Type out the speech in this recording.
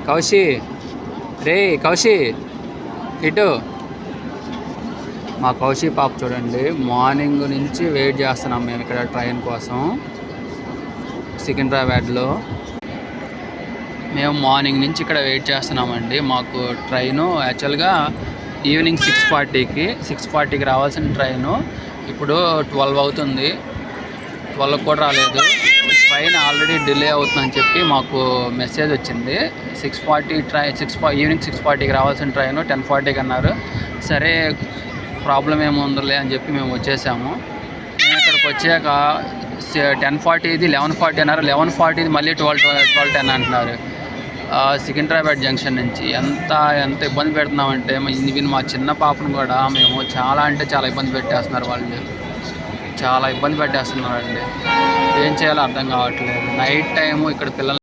కౌశి రే కౌశి ఇటు మా కౌశి పాప చూడండి, మార్నింగ్ నుంచి వెయిట్ చేస్తున్నాం మేము ఇక్కడ ట్రైన్ కోసం సికింద్రాబాద్లో. మేము మార్నింగ్ నుంచి ఇక్కడ వెయిట్ చేస్తున్నామండి. మాకు ట్రైను యాక్చువల్గా ఈవినింగ్ 6:40కి రావాల్సిన ట్రైను ఇప్పుడు 12 అవుతుంది. 12 కూడా రాలేదు. ట్రైన్ ఆల్రెడీ డిలే అవుతుందని చెప్పి మాకు మెసేజ్ వచ్చింది. ఈవినింగ్ 6:40కి రావాల్సిన ట్రైను 10:40కి అన్నారు. సరే ప్రాబ్లం ఏముందిలే అని చెప్పి మేము వచ్చేసాము. మేము ఇక్కడికి వచ్చాక 10:40 11:40 అన్నారు. 11:40 మళ్ళీ 12:10 అంటున్నారు. సికింద్రాబాద్ జంక్షన్ నుంచి ఎంత ఇబ్బంది పెడుతున్నామంటే, ఈవెన్ మా చిన్న పాపను కూడా మేము చాలా ఇబ్బంది పెట్టేస్తున్నారు. వాళ్ళు చాలా ఇబ్బంది పెట్టేస్తున్నారండి. ఏం చేయాలో అర్థం కావట్లేదు. నైట్ టైము ఇక్కడ పిల్లలు